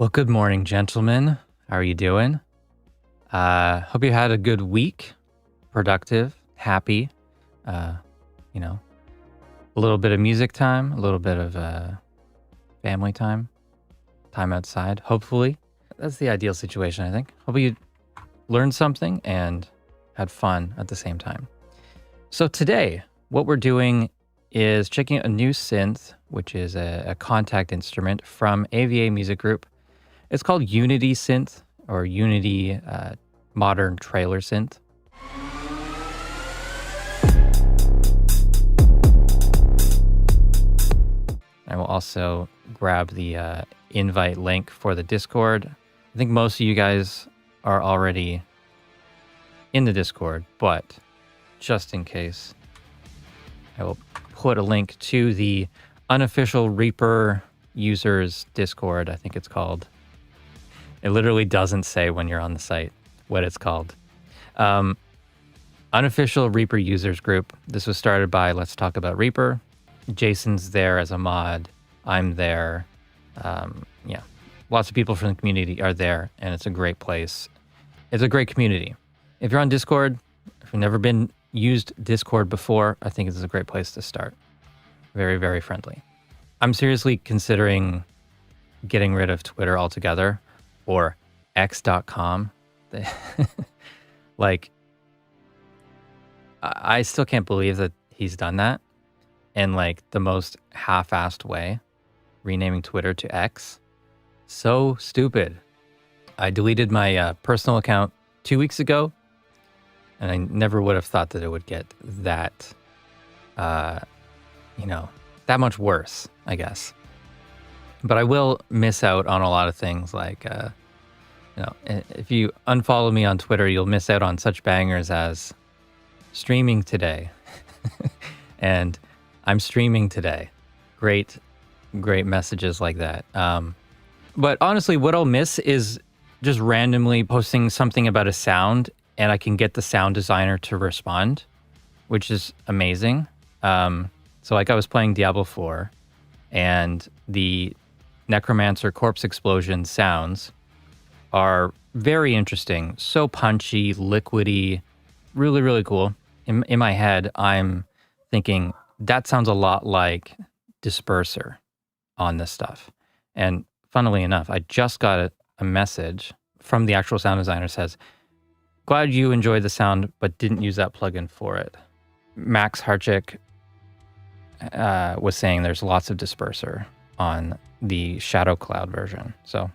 Well, good morning, gentlemen. How are you doing? Hope you had a good week, productive, happy. Uh, a little bit of music time, a little bit of family time, time outside. Hopefully, that's the ideal situation, I think. Hope you learned something and had fun at the same time. So today, what we're doing is checking out a new synth, which is a contact instrument from AVA Music Group. It's called Unity Synth or Unity Modern Trailer Synth. I will also grab the invite link for the Discord. I think most of you guys are already in the Discord, but just in case, I will put a link to the unofficial Reaper users Discord, I think it's called. It literally doesn't say when you're on the site what it's called. Unofficial Reaper users group. This was started by Let's Talk About Reaper. Jason's there as a mod. I'm there. Lots of people from the community are there, and it's a great place. It's a great community. If you're on Discord, if you've never been used Discord before, I think this is a great place to start. Very, very friendly. I'm seriously considering getting rid of Twitter altogether, or x.com. I still can't believe that he's done that in the most half-assed way, renaming Twitter to X. So stupid. I deleted my personal account 2 weeks ago, and I never would have thought that it would get that, that much worse, I guess. But I will miss out on a lot of things if you unfollow me on Twitter, you'll miss out on such bangers as streaming today. And I'm streaming today. Great messages like that. But honestly, what I'll miss is just randomly posting something about a sound and I can get the sound designer to respond, which is amazing. So I was playing Diablo 4 and the Necromancer Corpse Explosion sounds are very interesting. So punchy, liquidy, really, really cool. In my head, I'm thinking that sounds a lot like Disperser on this stuff. And funnily enough, I just got a message from the actual sound designer says, glad you enjoyed the sound, but didn't use that plugin for it. Max Harchik was saying there's lots of Disperser on the Shadow Cloud version. So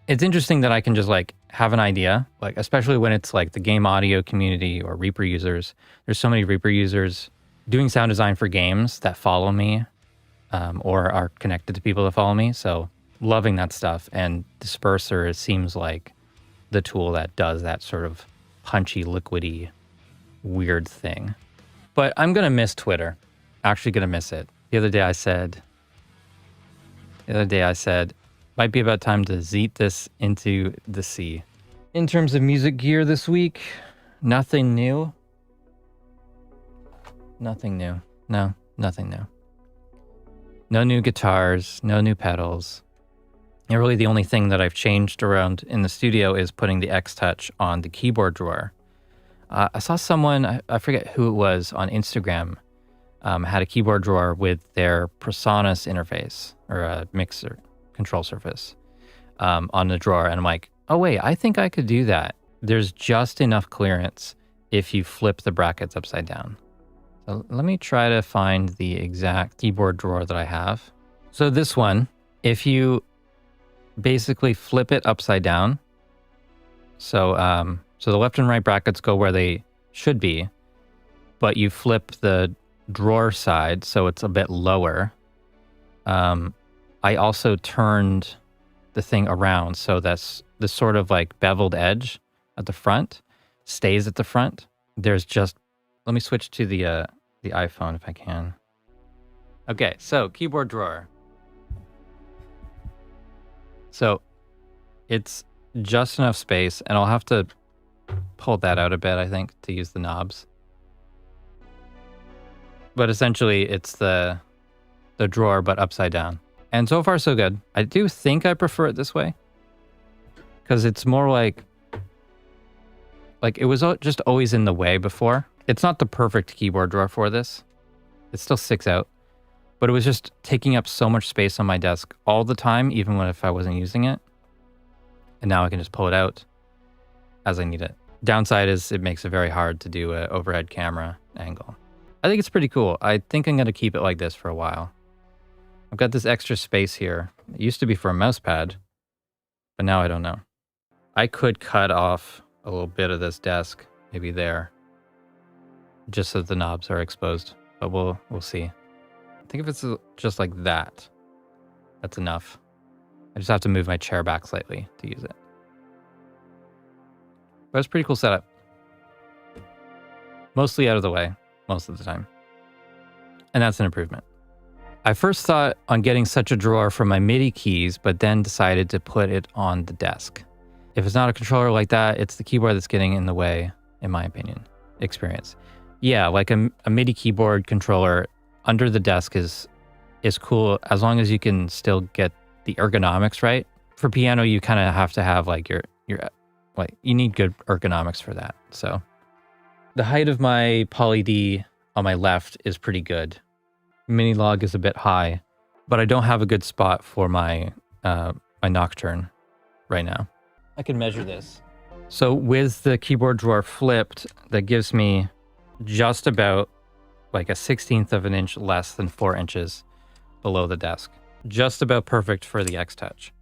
it's interesting that I can just have an idea, especially when it's the game audio community or Reaper users. There's so many Reaper users doing sound design for games that follow me or are connected to people that follow me. So loving that stuff. And Disperser seems like the tool that does that sort of punchy, liquidy, weird thing. But I'm going to miss Twitter. Actually going to miss it. The other day I said, might be about time to zeet this into the sea. In terms of music gear this week, nothing new. Nothing new. No, nothing new. No new guitars, no new pedals. And really the only thing that I've changed around in the studio is putting the X-Touch on the keyboard drawer. I saw someone, I forget who it was, on Instagram, had a keyboard drawer with their Presonus interface, or a mixer control surface on the drawer. And I'm like, oh wait, I think I could do that. There's just enough clearance if you flip the brackets upside down. So let me try to find the exact keyboard drawer that I have. So this one, if you basically flip it upside down, so the left and right brackets go where they should be, but you flip the drawer side so it's a bit lower. I also turned the thing around so that's the sort of beveled edge at the front stays at the front. There's just, let me switch to the iPhone if I can. Okay, so keyboard drawer. So it's just enough space, and I'll have to pull that out a bit, I think, to use the knobs. But essentially, it's the drawer, but upside down. And so far, so good. I do think I prefer it this way because it's more like it was just always in the way before. It's not the perfect keyboard drawer for this. It still sticks out, but it was just taking up so much space on my desk all the time, even if I wasn't using it. And now I can just pull it out as I need it. Downside is it makes it very hard to do an overhead camera angle. I think it's pretty cool. I think I'm going to keep it like this for a while. I've got this extra space here. It used to be for a mouse pad, but now I don't know. I could cut off a little bit of this desk, maybe there, just so the knobs are exposed, but we'll see. I think if it's just like that, that's enough. I just have to move my chair back slightly to use it. But it's a pretty cool setup. Mostly out of the way, most of the time. And that's an improvement. I first thought on getting such a drawer for my MIDI keys, but then decided to put it on the desk. If it's not a controller like that, it's the keyboard that's getting in the way, in my opinion, experience. Yeah, like a MIDI keyboard controller under the desk is cool as long as you can still get the ergonomics right. For piano, you kind of have to have like you need good ergonomics for that. So the height of my Poly D on my left is pretty good. Mini log is a bit high, but I don't have a good spot for my my Nocturne right now. I can measure this. So with the keyboard drawer flipped, that gives me just about like a 1/16 of an inch less than 4 inches below the desk. Just about perfect for the X-Touch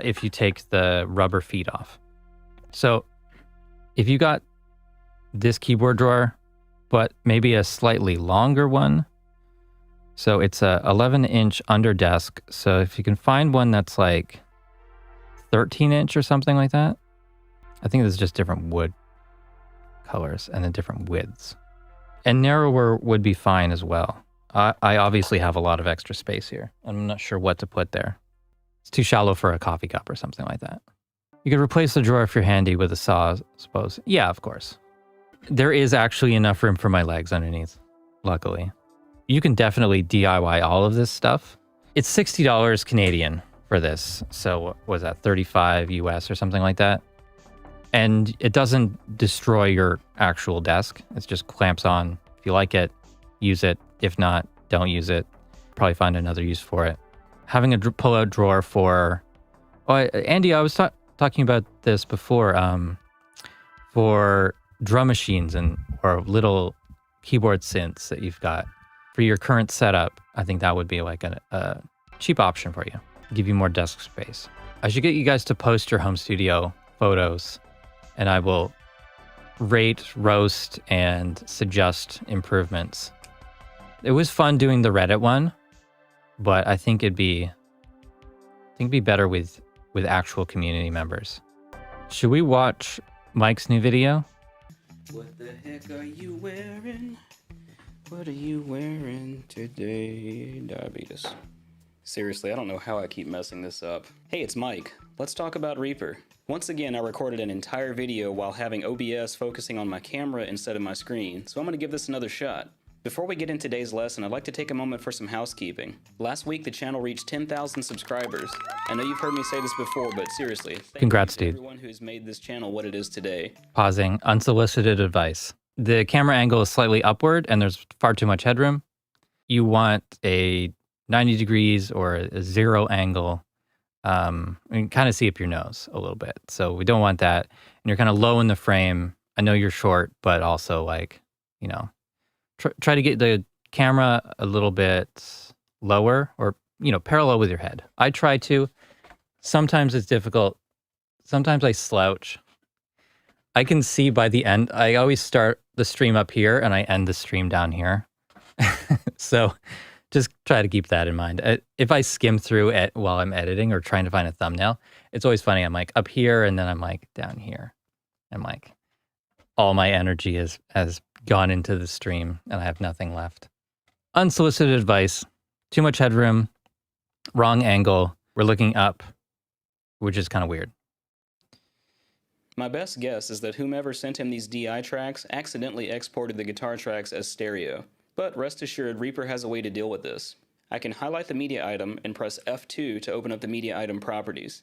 if you take the rubber feet off. So if you got this keyboard drawer, but maybe a slightly longer one, so it's a 11-inch under desk. So if you can find one that's like 13-inch or something like that, I think there's just different wood colors and then different widths. And narrower would be fine as well. I obviously have a lot of extra space here. I'm not sure what to put there. It's too shallow for a coffee cup or something like that. You could replace the drawer if you're handy with a saw, I suppose. Yeah, of course. There is actually enough room for my legs underneath, luckily. You can definitely DIY all of this stuff. It's $60 Canadian for this. So what was that, 35 US or something like that? And it doesn't destroy your actual desk. It just clamps on. If you like it, use it. If not, don't use it. Probably find another use for it. Having a pull-out drawer for... Oh, Andy, I was talking about this before. For drum machines or little keyboard synths that you've got. For your current setup, I think that would be like a cheap option for you. Give you more desk space. I should get you guys to post your home studio photos, and I will rate, roast, and suggest improvements. It was fun doing the Reddit one, but I think it'd be better with actual community members. Should we watch Mike's new video? What the heck are you wearing? What are you wearing today? Diabetes. Seriously, I don't know how I keep messing this up. Hey, it's Mike. Let's talk about Reaper. Once again, I recorded an entire video while having OBS focusing on my camera instead of my screen, so I'm gonna give this another shot. Before we get into today's lesson, I'd like to take a moment for some housekeeping. Last week, the channel reached 10,000 subscribers. I know you've heard me say this before, but seriously, Congrats, thank you to dude. everyone who's made this channel what it is today. Pausing. Unsolicited advice. The camera angle is slightly upward and there's far too much headroom. You want a 90 degrees or a zero angle. You can kind of see up your nose a little bit. So we don't want that. And you're kind of low in the frame. I know you're short, but also like, you know, try to get the camera a little bit lower or, you know, parallel with your head. I try to. Sometimes it's difficult. Sometimes I slouch. I can see by the end. I always start the stream up here and I end the stream down here. So just try to keep that in mind. If I skim through it while I'm editing or trying to find a thumbnail, it's always funny. I'm like up here and then I'm like down here. I'm like, all my energy has gone into the stream and I have nothing left. Unsolicited advice. Too much headroom. Wrong angle. We're looking up, which is kind of weird. My best guess is that whomever sent him these DI tracks accidentally exported the guitar tracks as stereo. But rest assured, Reaper has a way to deal with this. I can highlight the media item and press F2 to open up the media item properties.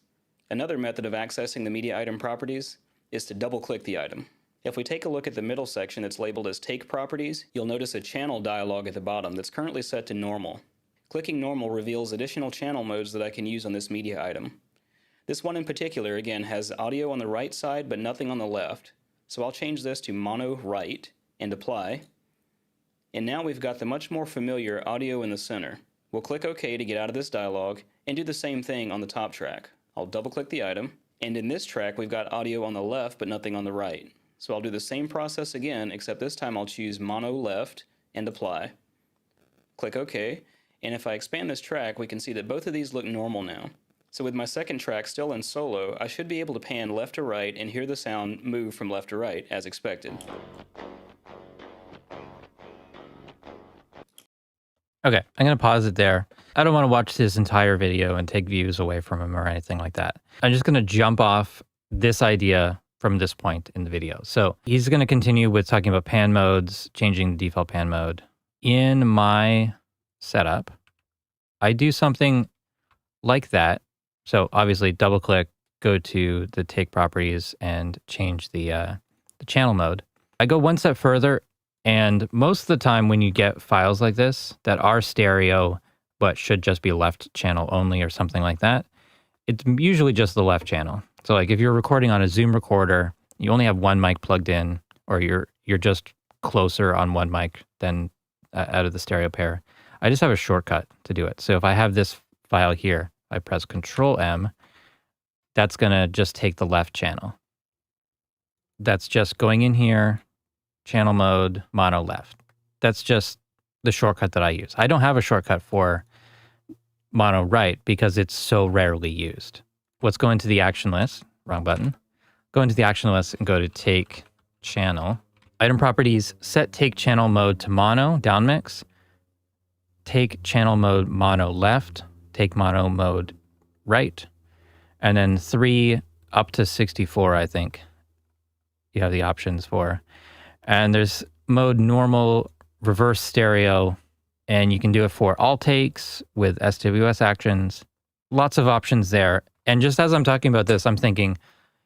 Another method of accessing the media item properties is to double-click the item. If we take a look at the middle section that's labeled as Take Properties, you'll notice a channel dialog at the bottom that's currently set to Normal. Clicking Normal reveals additional channel modes that I can use on this media item. This one in particular, again, has audio on the right side but nothing on the left. So I'll change this to Mono Right and Apply. And now we've got the much more familiar audio in the center. We'll click OK to get out of this dialog and do the same thing on the top track. I'll double-click the item, and in this track we've got audio on the left but nothing on the right. So I'll do the same process again, except this time I'll choose Mono Left and Apply. Click OK, and if I expand this track, we can see that both of these look normal now. So with my second track still in solo, I should be able to pan left to right and hear the sound move from left to right as expected. Okay, I'm going to pause it there. I don't want to watch this entire video and take views away from him or anything like that. I'm just going to jump off this idea from this point in the video. So he's going to continue with talking about pan modes, changing the default pan mode. In my setup, I do something like that. So obviously double click, go to the take properties and change the channel mode. I go one step further, and most of the time when you get files like this that are stereo but should just be left channel only or something like that, it's usually just the left channel. So like if you're recording on a Zoom recorder, you only have one mic plugged in, or you're just closer on one mic than out of the stereo pair. I just have a shortcut to do it. So if I have this file here, I press Control M, that's gonna just take the left channel. That's just going in here, channel mode, mono left. That's just the shortcut that I use. I don't have a shortcut for mono right because it's so rarely used. Let's go into the action list, wrong button. Go into the action list and go to take channel. Item properties, set take channel mode to mono, down mix. Take channel mode mono left, take mono mode right. And then 3 up to 64, I think you have the options for. And there's mode normal, reverse stereo, and you can do it for all takes with SWS actions. Lots of options there. And just as I'm talking about this, I'm thinking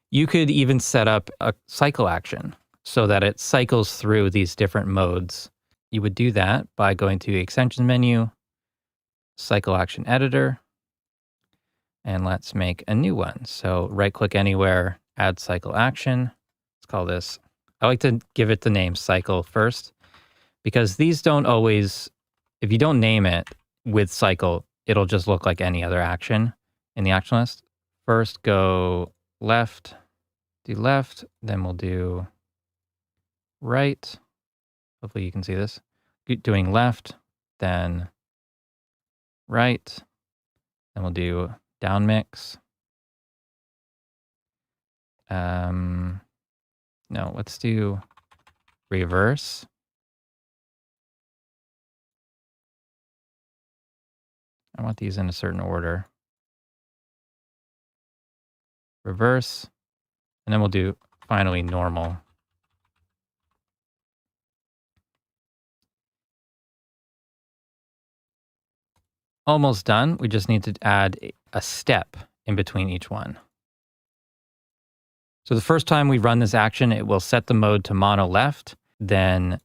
you could even set up a cycle action so that it cycles through these different modes. You would do that by going to the extensions menu, cycle action editor, and let's make a new one. So right click anywhere, add cycle action. Let's call this, I like to give it the name cycle first, because these don't always, if you don't name it with cycle, it'll just look like any other action in the action list. First go left, do left, then we'll do right. Hopefully you can see this. Doing left, then right, then we'll do down mix. No, let's do reverse. I want these in a certain order. Reverse, and then we'll do finally normal. Almost done. We just need to add a step in between each one. So the first time we run this action, it will set the mode to mono left, then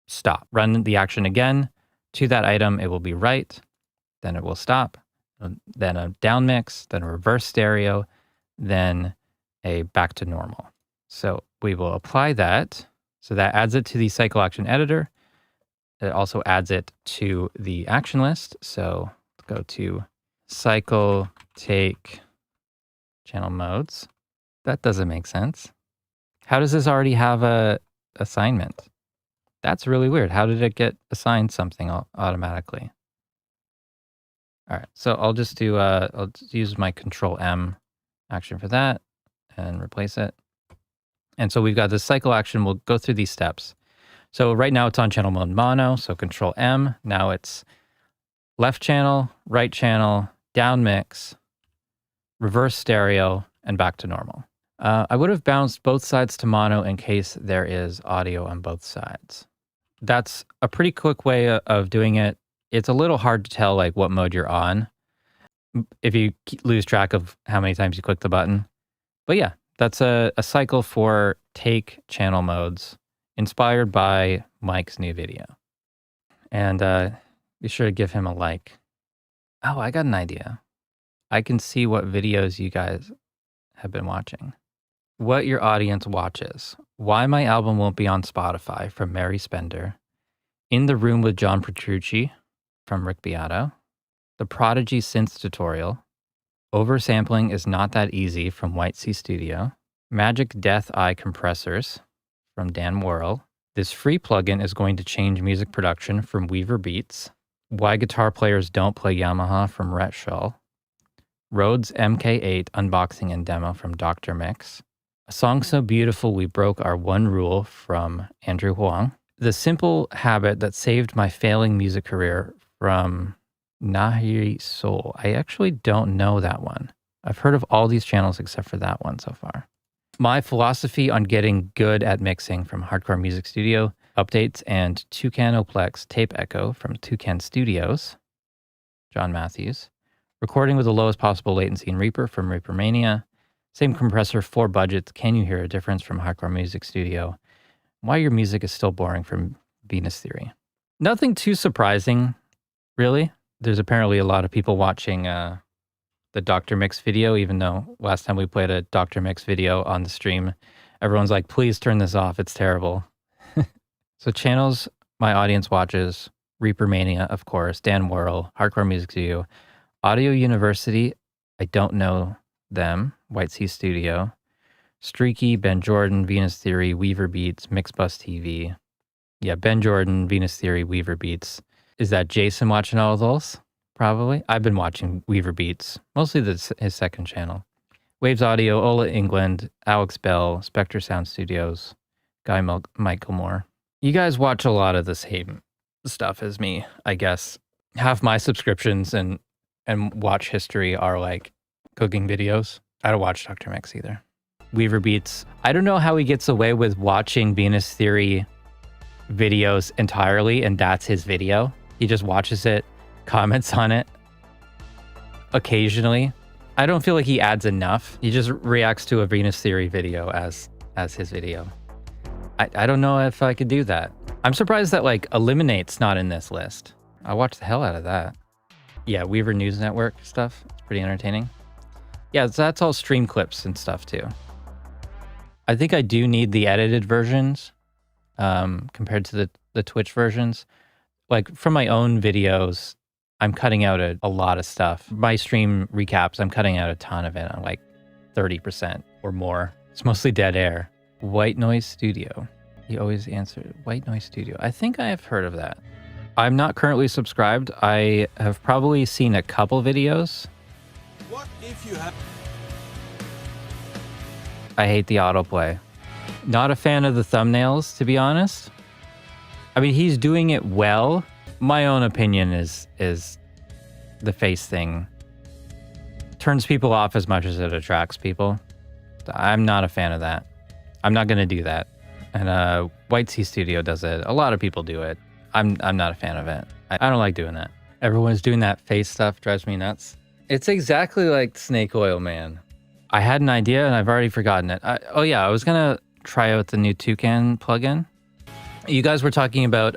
stop. Run the action again. To that item, it will be right, then it will stop, then a down mix, then a reverse stereo, then a back to normal. So we will apply that. So that adds it to the cycle action editor. It also adds it to the action list. So go to cycle, take, channel modes. That doesn't make sense. How does this already have a assignment? That's really weird. How did it get assigned something automatically? All right, so I'll just do, I'll just use my Control M action for that and replace it. And so we've got this cycle action. We'll go through these steps. So right now it's on channel mode mono, so Control M. Now it's left channel, right channel, down mix, reverse stereo, and back to normal. I would have bounced both sides to mono in case there is audio on both sides. That's a pretty quick way of doing it. It's a little hard to tell like what mode you're on if you lose track of how many times you click the button. But yeah, that's a cycle for take channel modes inspired by Mike's new video. And be sure to give him a like. Oh, I got an idea. I can see what videos you guys have been watching. What your audience watches. Why my album won't be on Spotify from Mary Spender. In the Room with John Petrucci from Rick Beato. The Prodigy Synth Tutorial. Oversampling is not that easy from White Sea Studio. Magic Death Eye Compressors from Dan Worrell. This free plugin is going to change music production from Weaver Beats. Why guitar players don't play Yamaha from Rhett Shull. Rhodes MK8 unboxing and demo from Dr. Mix. A song so beautiful we broke our one rule from Andrew Huang. The simple habit that saved my failing music career from Nahiri Soul. I actually don't know that one. I've heard of all these channels except for that one so far. My philosophy on getting good at mixing from Hardcore Music Studio updates and Tukanoplex Tape Echo from Tukan Studios, John Matthews. Recording with the lowest possible latency in Reaper from Reaper Mania. Same compressor, 4 budgets. Can you hear a difference from Hardcore Music Studio? Why your music is still boring from Venus Theory. Nothing too surprising, really. There's apparently a lot of people watching the Dr. Mix video, even though last time we played a Dr. Mix video on the stream, everyone's like, please turn this off. It's terrible. So channels my audience watches, Reaper Mania, of course, Dan Worrell, Hardcore Music Studio, Audio University, I don't know them, White Sea Studio, Streaky, Ben Jordan, Venus Theory, Weaver Beats, Mixbus TV. Yeah, Ben Jordan, Venus Theory, Weaver Beats. Is that Jason watching all of those? Probably. I've been watching Weaver Beats, mostly his second channel. Waves Audio, Ola England, Alex Bell, Spectre Sound Studios, Guy Michael Moore. You guys watch a lot of the same stuff as me, I guess. Half my subscriptions and watch history are like cooking videos. I don't watch Dr. Mix either. Weaver Beats. I don't know how he gets away with watching Venus Theory videos entirely, and that's his video. He just watches it, comments on it occasionally. I don't feel like he adds enough. He just reacts to a Venus Theory video as his video. I don't know if I could do that. I'm surprised that like Eliminate's not in this list. I watch the hell out of that. Yeah, Weaver News Network stuff. It's pretty entertaining. Yeah, that's all stream clips and stuff too. I think I do need the edited versions compared to the Twitch versions. Like from my own videos, I'm cutting out a lot of stuff. My stream recaps, I'm cutting out a ton of it, like 30% or more. It's mostly dead air. White Noise Studio. You always answer White Noise Studio. I think I have heard of that. I'm not currently subscribed. I have probably seen a couple videos. What if you have... I hate the autoplay. Not a fan of the thumbnails, to be honest. I mean, he's doing it well. My own opinion is the face thing turns people off as much as it attracts people. I'm not a fan of that. I'm not going to do that. And White Sea Studio does it. A lot of people do it. I'm not a fan of it. I don't like doing that. Everyone's doing that face stuff. Drives me nuts. It's exactly like Snake Oil Man. I had an idea and I've already forgotten it. Oh yeah, I was going to try out the new Tukan plugin. You guys were talking about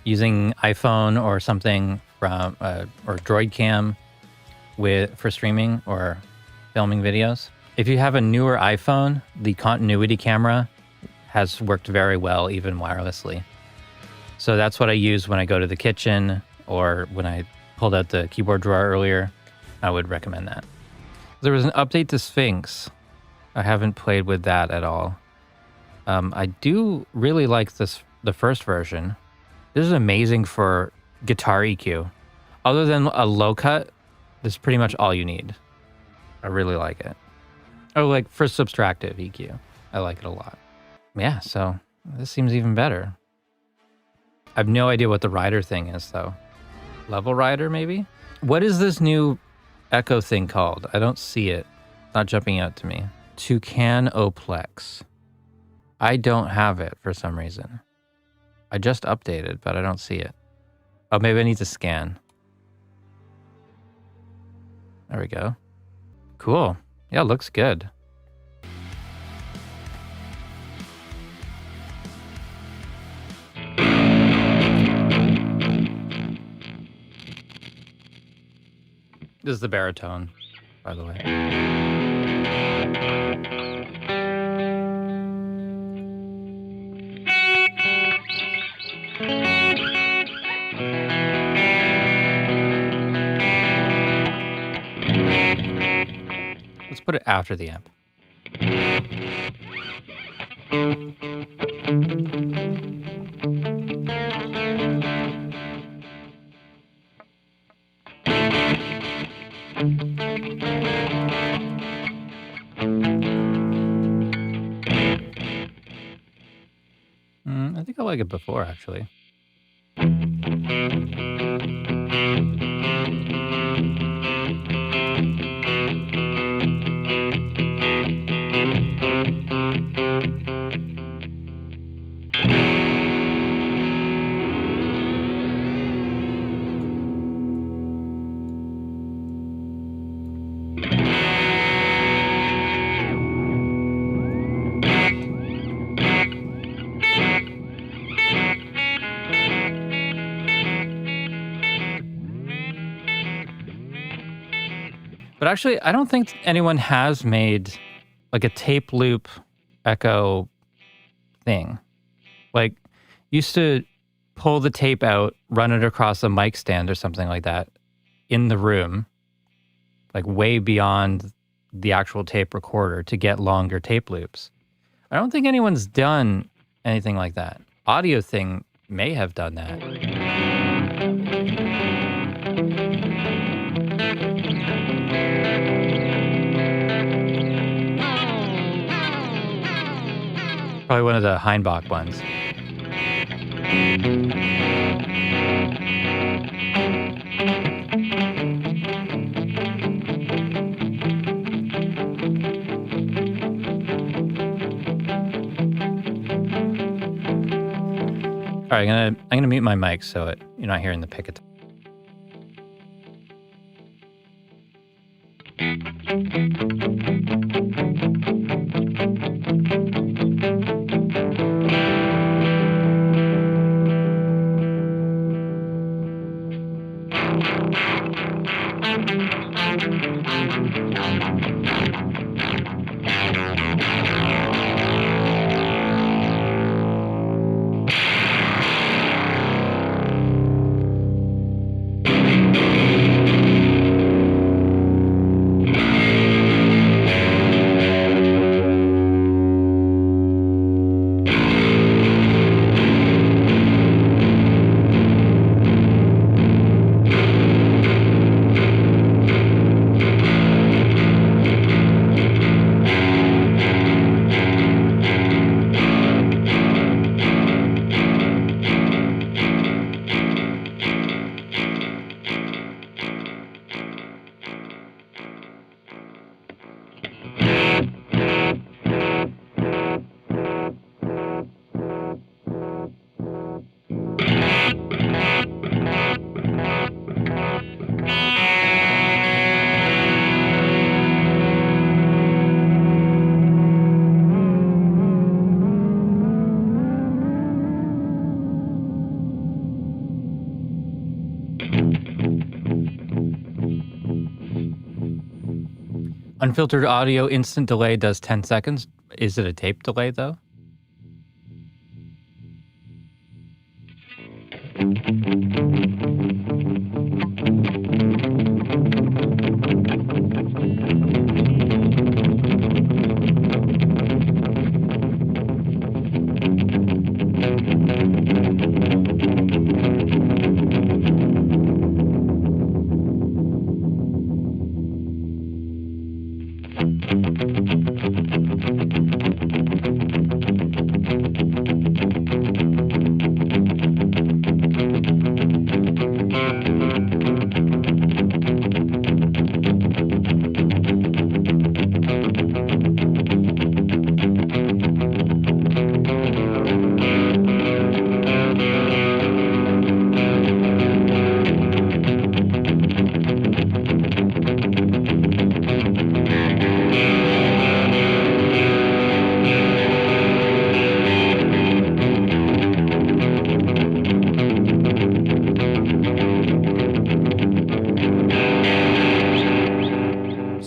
using iPhone or something from or Droid Cam for streaming or filming videos. If you have a newer iPhone, the continuity camera has worked very well, even wirelessly. So that's what I use when I go to the kitchen or when I pulled out the keyboard drawer earlier. I would recommend that. There was an update to Sphinx. I haven't played with that at all. I do really like the first version. This is amazing for guitar EQ. Other than a low cut, this is pretty much all you need. I really like it. Oh, like for subtractive EQ. I like it a lot. Yeah, so this seems even better. I have no idea what the rider thing is, though. Level rider, maybe? What is this new echo thing called? I don't see it. It's not jumping out to me. Tukanoplex. I don't have it for some reason. I just updated, but I don't see it. Oh, maybe I need to scan. There we go. Cool. Yeah, looks good. This is the baritone, by the way. Let's put it after the amp. I think I like it before, actually. But actually, I don't think anyone has made like a tape loop echo thing. Like, used to pull the tape out, run it across a mic stand or something like that in the room, like way beyond the actual tape recorder to get longer tape loops. I don't think anyone's done anything like that. Audio Thing may have done that. Probably one of the Heinbach ones. All right, I'm gonna mute my mic so you're not hearing the picket. Unfiltered audio instant delay does 10 seconds. Is it a tape delay, though?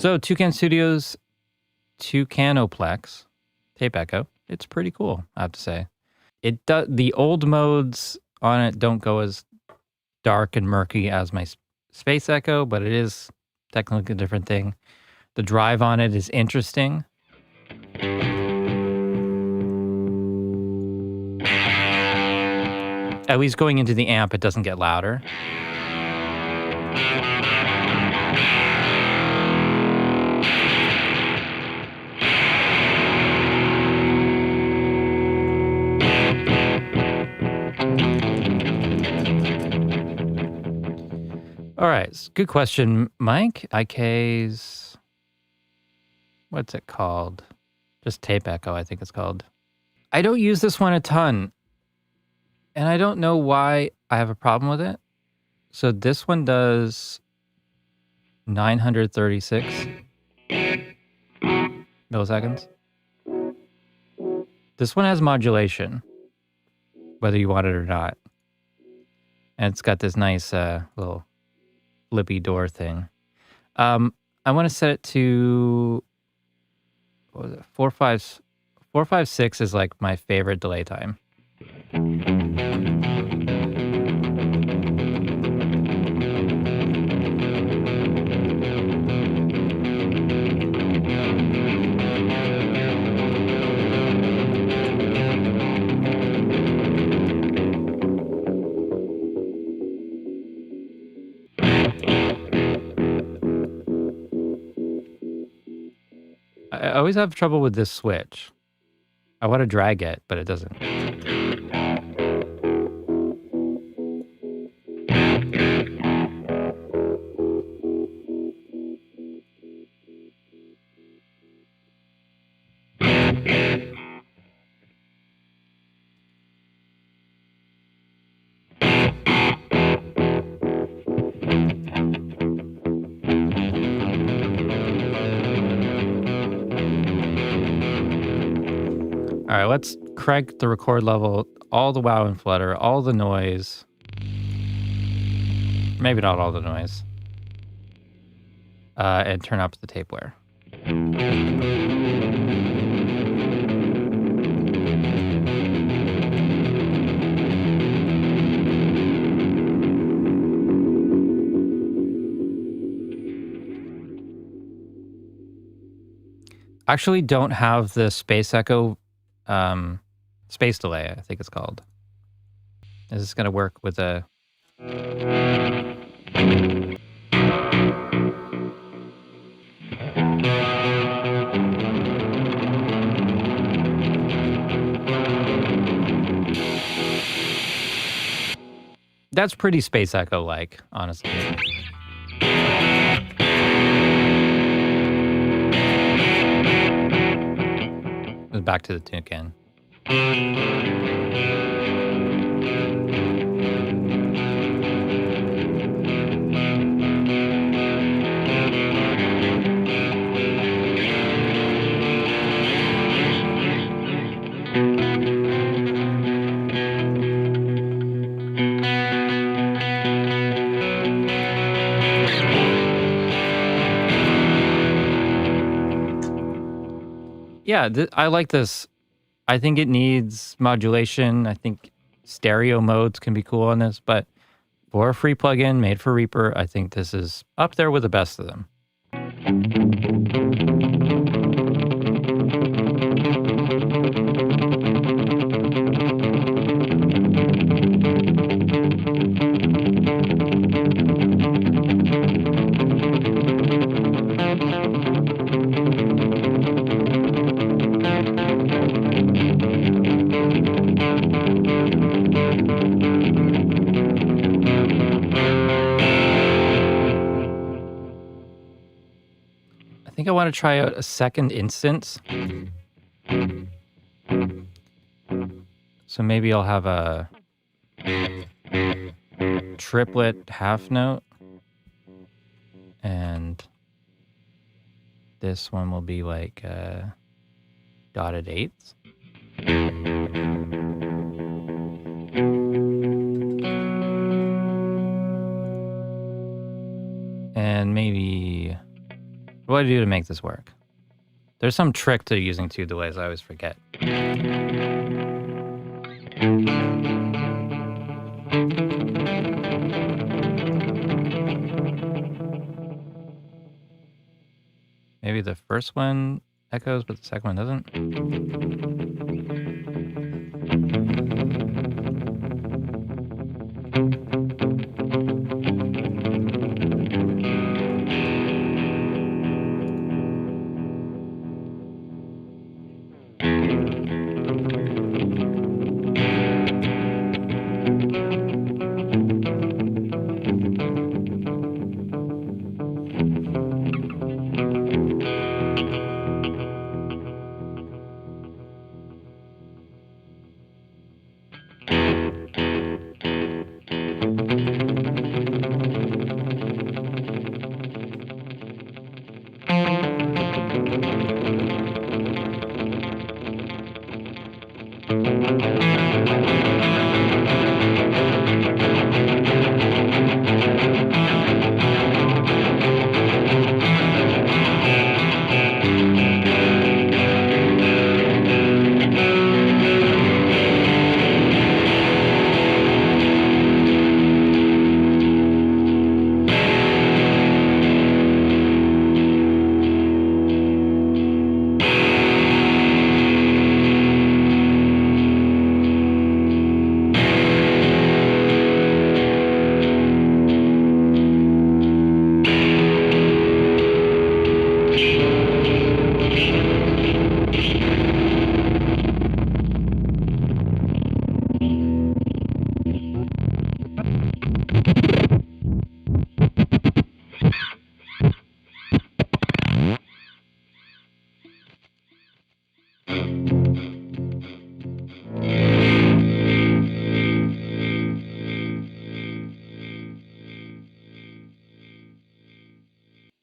So Tukan Studios Tukanoplex Tape Echo. It's pretty cool, I have to say. It does, the old modes on it don't go as dark and murky as my Space Echo, but it is technically a different thing. The drive on it is interesting. At least going into the amp, it doesn't get louder. All right, good question, Mike. IK's, what's it called? Just Tape Echo, I think it's called. I don't use this one a ton, and I don't know why I have a problem with it. So this one does 936 milliseconds. This one has modulation, whether you want it or not. And it's got this nice little flippy door thing. I want to set it to, what was it? 456 is like my favorite delay time. I always have trouble with this switch. I want to drag it, but it doesn't. All right, let's crank the record level, all the wow and flutter, all the noise. Maybe not all the noise. And turn up the tape wear. Actually don't have the Space Echo Space Delay, I think it's called. Is this going to work with a... That's pretty Space Echo-like, honestly. Back to the Tukan. Yeah, I like this. I think it needs modulation. I think stereo modes can be cool on this, but for a free plugin made for Reaper, I think this is up there with the best of them. I think I want to try out a second instance. So maybe I'll have a triplet half note. And this one will be like dotted eighths. And maybe What do I do to make this work? There's some trick to using 2 delays. I always forget. Maybe the first one echoes, but the second one doesn't.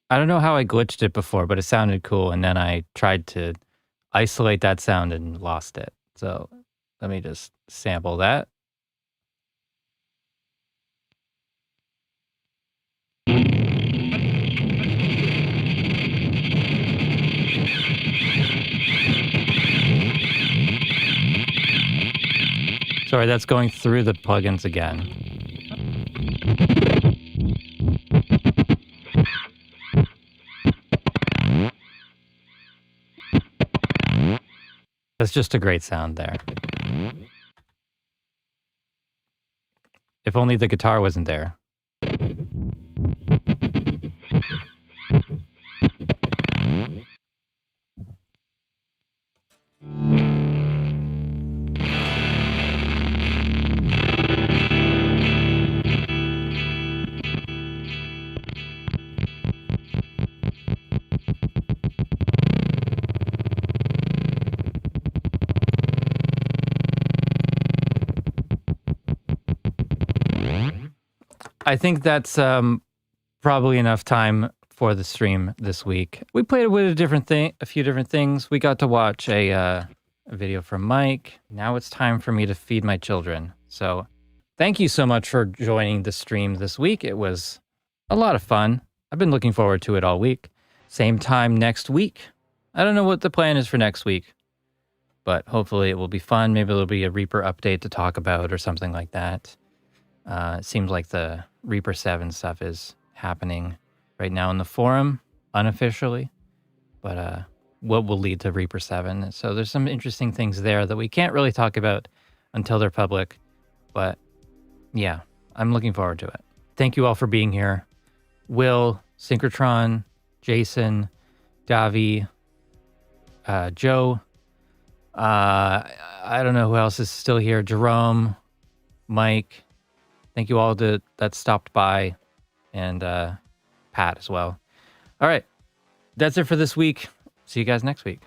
I don't know how I glitched it before, but it sounded cool, and then I tried to isolate that sound and lost it. So let me just sample that. Sorry, that's going through the plugins again. That's just a great sound there. If only the guitar wasn't there. I think that's probably enough time for the stream this week. We played with a few different things. We got to watch a video from Mike. Now it's time for me to feed my children. So thank you so much for joining the stream this week. It was a lot of fun. I've been looking forward to it all week. Same time next week. I don't know what the plan is for next week, but hopefully it will be fun. Maybe there'll be a Reaper update to talk about or something like that. It seems like the Reaper 7 stuff is happening right now in the forum, unofficially, but what will lead to Reaper 7. So there's some interesting things there that we can't really talk about until they're public, but yeah, I'm looking forward to it. Thank you all for being here. Will, Synchrotron, Jason, Davi, Joe, I don't know who else is still here, Jerome, Mike. Thank you all that stopped by, and Pat as well. All right, that's it for this week. See you guys next week.